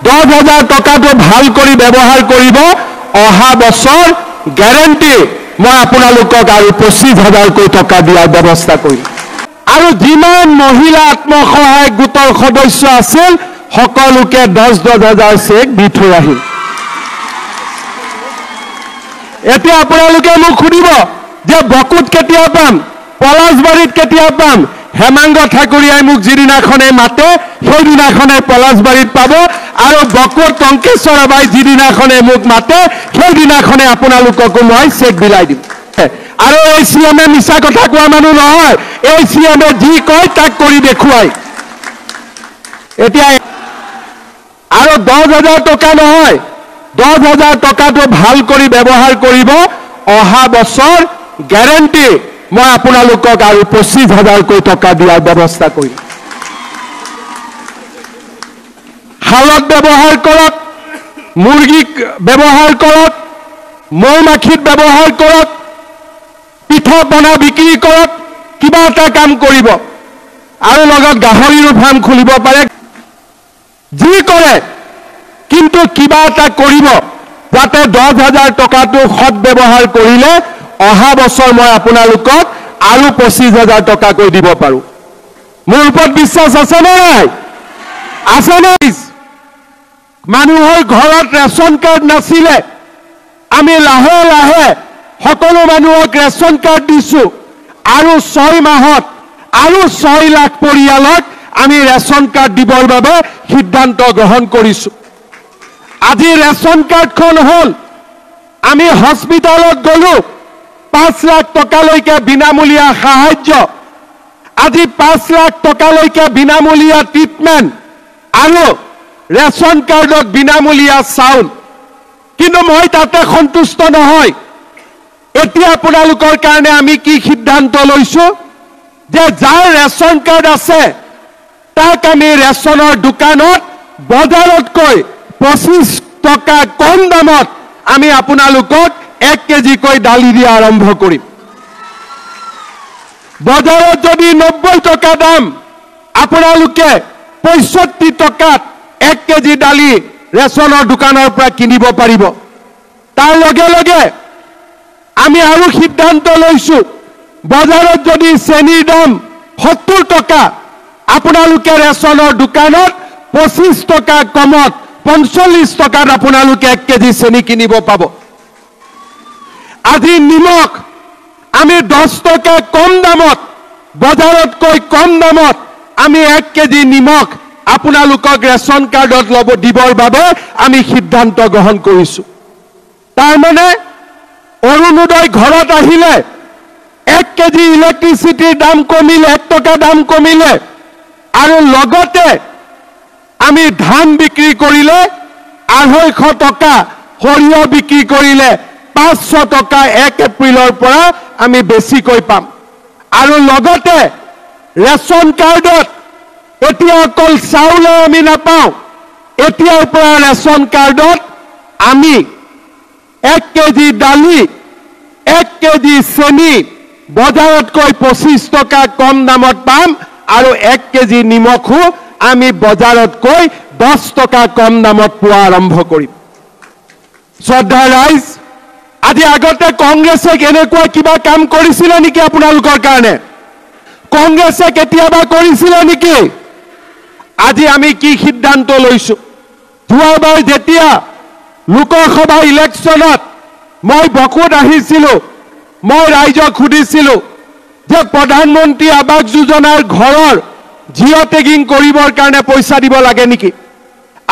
10,000 টকাটো ভাল কৰি ব্যৱহাৰ কৰিব অহা বছৰ গ্যাৰান্টি মই আপোনালোকক আৰু 25,000 টকা দিয়াৰ ব্যৱস্থা কৰিম আৰু যিমান মহিলা আত্মসহায়ক গোটৰ সদস্য আছিল সকলোকে 10,000 চেক দি থৈ আহিম এতিয়া আপোনালোকে মোক সুধিব যে বকুত কেতিয়া পাম পলাশবাৰীত কেতিয়া পাম হেমাংগ ঠাকুৰীয়াই মোক যিদিনাখনে মাতে সেইদিনাখনে পলাশবাৰীত পাব আৰু বকুত টংকেশ্বৰ আবাই যিদিনাখনে মোক মাতে সেইদিনাখনে আপোনালোককো মই চেক বিলাই দিম আৰু এই চিএমে মিছা কথা কোৱা মানুহ নহয় এই চিএমে যি কয় তাক কৰি দেখুৱাই এতিয়া আৰু 10,000 টকা নহয় 10,000 টকাটো ভাল কৰি ব্যৱহাৰ কৰিব অহা বছৰ গ্যাৰান্টি মই আপোনালোকক আৰু 25,000 টকা দিয়াৰ ব্যৱস্থা কৰিম হালত ব্যৱহাৰ কৰক মুৰ্গীক ব্যৱহাৰ কৰক মৌমাখিত ব্যৱহাৰ কৰক পিঠা পনা বিক্ৰী কৰক কিবা এটা কাম কৰিব আৰু লগত গাহৰিৰ ফাৰ্ম খুলিব পাৰে যি কৰে কিন্তু কিবা এটা কৰিব যাতে 10,000 টকাটো সৎ ব্যৱহাৰ কৰিলে অহা বছৰ মই আপোনালোকক আৰু 25,000 টকা কৈ দিব পাৰো মোৰ ওপৰত বিশ্বাস আছে নে নাই আছে নাই মানুহৰ ঘৰত ৰেচন কাৰ্ড নাছিলে আমি লাহে লাহে সকলো মানুহক ৰেচন কাৰ্ড দিছো আৰু 6 মাহত আৰু 6 লাখ পৰিয়ালক আমি ৰেচন কাৰ্ড দিবৰ বাবে সিদ্ধান্ত গ্ৰহণ কৰিছো আজি ৰেচন কাৰ্ডখন হল আমি হস্পিটালত গলো 5 লাখ টকালৈকে বিনামূলীয়া সাহায্য আজি 5 লাখ টকালৈকে বিনামূলীয়া ট্ৰিটমেন্ট আৰু ৰেচন কাৰ্ডত বিনামূলীয়া চাউল কিন্তু মই তাতে সন্তুষ্ট নহয় এতিয়া আপোনালোকৰ কাৰণে আমি কি সিদ্ধান্ত লৈছো যে যাৰ ৰেচন কাৰ্ড আছে তাক আমি ৰেচনৰ দোকানত বজাৰতকৈ 25 টকা কম দামত আমি আপোনালোকক 1 কেজি কৈ দালি দিয়া আৰম্ভ কৰিম বজাৰত যদি 90 টকা দাম আপোনালোকে 65 টকাত 1 কেজি দালি ৰেচনৰ দোকানৰ পৰা কিনিব পাৰিব তাৰ লগে লগে আমি আৰু সিদ্ধান্ত লৈছো বজাৰত যদি চেনিৰ দাম 70 টকা আপোনালোকে ৰেচনৰ দোকানত 25 টকা কমত 45 টকাত আপোনালোকে 1 কেজি চেনি কিনিব পাব আজি নিমখ আমি 10 টকা কম দামত বজাৰতকৈ কম দামত আমি 1 কেজি নিমখ আপোনালোকক ৰেচন কাৰ্ডত লব দিবৰ বাবে আমি সিদ্ধান্ত গ্ৰহণ কৰিছো তাৰ মানে অৰুণোদয় ঘৰত আহিলে 1 কেজি ইলেক্ট্ৰিচিটিৰ দাম কমিলে 1 টকা দাম কমিলে আৰু লগতে আমি ধান বিক্ৰী কৰিলে 250 টকা সৰিয়হ বিক্ৰী কৰিলে 500 টকা 1 এপ্ৰিলৰ পৰা আমি বেছিকৈ পাম আৰু লগতে ৰেচন কাৰ্ডত এতিয়া অকল চাউল আমি নাপাওঁ এতিয়াৰ পৰা ৰেচন কাৰ্ডত আমি 1 কেজি দালি 1 কেজি চেনি বজাৰতকৈ 25 টকা কম দামত পাম আৰু 1 কেজি নিমখো আমি বজাৰতকৈ 10 টকা কম দামত পোৱা আৰম্ভ কৰিম শ্ৰদ্ধা ৰাইজ আজি আগতে কংগ্ৰেছে এনেকুৱা কিবা কাম কৰিছিল নেকি আপোনালোকৰ কাৰণে কংগ্ৰেছে কেতিয়াবা কৰিছিল নেকি আজি আমি কি সিদ্ধান্ত লৈছো যোৱাবাৰ যেতিয়া লোকসভা ইলেকশ্যনত মই বকুত আহিছিলো মই ৰাইজক সুধিছিলো যে প্ৰধানমন্ত্ৰী আৱাস যোজনাৰ ঘৰৰ জিঅ টেগিং কৰিবৰ কাৰণে পইচা দিব লাগে নেকি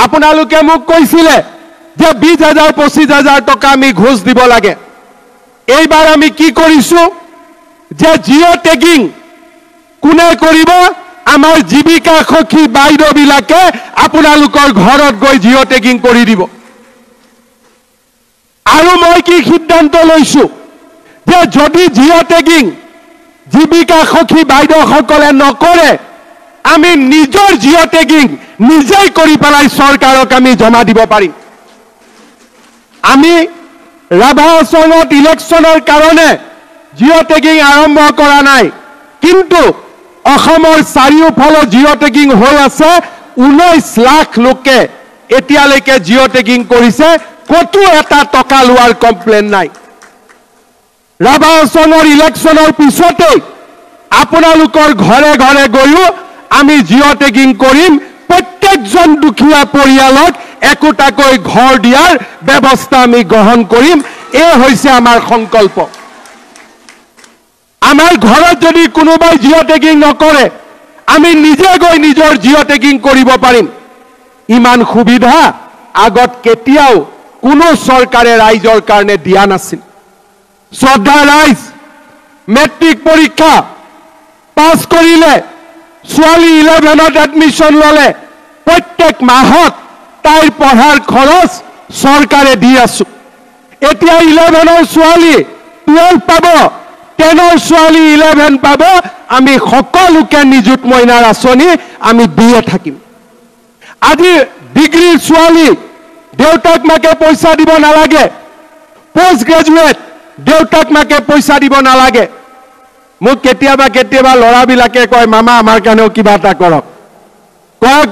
আপোনালোকে মোক কৈছিলে যে 20,000 25,000 টকা আমি ঘোষ দিব লাগে এইবাৰ আমি কি কৰিছো যে জিঅ টেগিং কোনে কৰিব আমাৰ জীৱিকা সখী বাইদেউবিলাকে আপোনালোকৰ ঘৰত গৈ জিঅ টেগিং কৰি দিব আৰু মই কি সিদ্ধান্ত লৈছো যে যদি জিঅ টেগিং জীৱিকা সখী বাইদেউসকলে নকৰে আমি নিজৰ জিঅ টেগিং নিজেই কৰি পেলাই চৰকাৰক আমি জমা দিব পাৰিম আমি ৰাভা আসনত ইলেকশ্যনৰ কাৰণে জিঅ টেগিং আৰম্ভ কৰা নাই কিন্তু অসমৰ চাৰিওফালে জিঅ টেগিং হৈ আছে 19 লাখ লোকে এতিয়ালৈকে জিঅ' টেগিং কৰিছে, কতো এটা টকা লোৱাৰ কমপ্লেইন নাই। ৰাভা চনৰ ইলেকশ্যনৰ পিছতে আপোনালোকৰ ঘৰে ঘৰে গৈও আমি জিঅ' টেগিং কৰিম, প্ৰত্যেকজন দুখীয়া পৰিয়ালক একোটাকৈ ঘৰ দিয়াৰ ব্যৱস্থা আমি গ্ৰহণ কৰিম। এই হৈছে আমাৰ সংকল্প। আমাৰ ঘৰত যদি কোনোবাই জিঅ' টেগিং নকৰে, আমি নিজে গৈ নিজৰ জিঅ' টেগিং কৰিব পাৰিম। ইমান সুবিধা আগত কেতিয়াও কোনো চৰকাৰে ৰাইজৰ কাৰণে দিয়া নাছিল। শ্ৰদ্ধা ৰাইজ, মেট্ৰিক পৰীক্ষা পাছ কৰিলে, ছোৱালী 11ত এডমিশ্যন ল'লে, প্ৰত্যেক মাহত তাইৰ পঢ়াৰ খৰচ চৰকাৰে দি আছো। এতিয়া 11ৰ ছোৱালী 12 পাব, 10ৰ ছোৱালী 11 পাব। আমি সকলোকে নিযুত মইনাৰ আঁচনি আমি দিয়ে থাকিম। আজি ডিগ্ৰীৰ ছোৱালী দেউতাক মাকে পইচা দিব নালাগে, পোষ্ট গ্ৰেজুৱেট দেউতাক মাকে পইচা দিব নালাগে। মোক কেতিয়াবা কেতিয়াবা ল'ৰাবিলাকে কয়, মামা আমাৰ কাৰণেও কিবা এটা কৰক।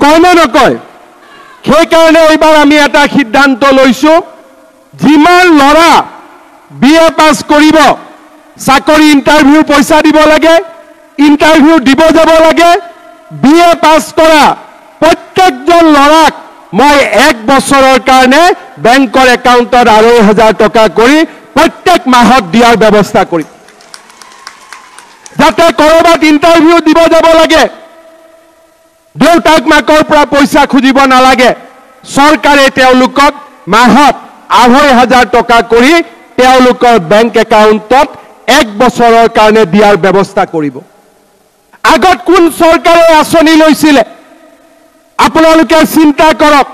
কয় নে নকয়? সেইকাৰণে এইবাৰ আমি এটা সিদ্ধান্ত লৈছো, যিমান ল'ৰা BA পাছ কৰিব, চাকৰি ইণ্টাৰভিউ পইচা দিব লাগে, ইণ্টাৰভিউ দিব যাব লাগে। BA পাছ কৰা প্ৰত্যেকজন ল'ৰাক মই 1 বছৰৰ কাৰণে বেংকৰ একাউণ্টত 2,500 টকা কৰি প্ৰত্যেক মাহত দিয়াৰ ব্যৱস্থা কৰিম। যাতে কৰবাত ইণ্টাৰভিউ দিব যাব লাগে, দেউতাক মাকৰ পৰা পইচা খুজিব নালাগে। চৰকাৰে তেওঁলোকক মাহত 2,500 টকা কৰি তেওঁলোকৰ বেংক একাউণ্টত 1 বছৰৰ কাৰণে দিয়াৰ ব্যৱস্থা কৰিব। আগত কোন চৰকাৰে আঁচনি লৈছিলে আপোনালোকে চিন্তা কৰক।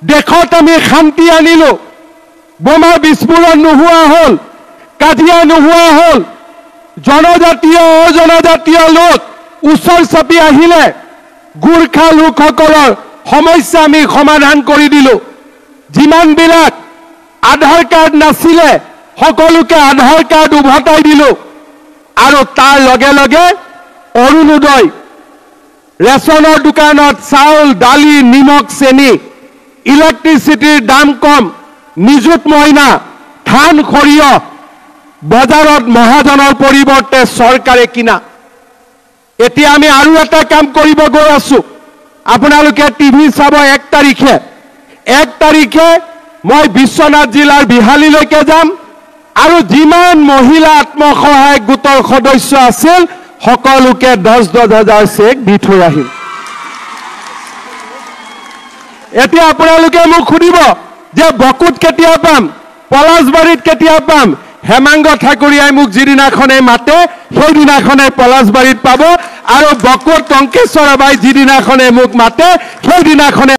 দেশত আমি শান্তি আনিলো, বোমা বিস্ফোৰণ নোহোৱা হ'ল, কাজিয়া নোহোৱা হ'ল, জনজাতীয় অজনজাতীয় লোক ওচৰ চাপি আহিলে, গোৰ্খা লোকসকলৰ সমস্যা আমি সমাধান কৰি দিলো। যিমানবিলাক আধাৰ কাৰ্ড নাছিলে সকলোকে আধাৰ কাৰ্ড উভতাই দিলো। আৰু তাৰ লগে লগে অৰুণোদয়, ৰেচনৰ দোকানত চাউল, দালি, নিমখ, চেনি, ইলেক্ট্ৰিচিটিৰ দাম কম, নিযুত মইনা, ধান, সৰিয়হ বজাৰত মহাজনৰ পৰিৱৰ্তে চৰকাৰে কিনা। এতিয়া আমি আৰু এটা কাম কৰিব গৈ আছো। আপোনালোকে টিভি চাব। 1 তাৰিখে মই বিশ্বনাথ জিলাৰ বিহালীলৈকে যাম আৰু যিমান মহিলা আত্মসহায়ক গোটৰ সদস্য আছিল সকলোকে 10,000 চেক দি থৈ আহিম। এতিয়া আপোনালোকে মোক সুধিব যে বকুত কেতিয়া পাম, পলাশবাৰীত কেতিয়া পাম? হেমাংগ ঠাকুৰীয়াই মোক যিদিনাখনে মাতে সেইদিনাখনে পলাশবাৰীত পাব, আৰু বকুত টংকেশ্বৰ বাই যিদিনাখনে মোক মাতে সেইদিনাখনে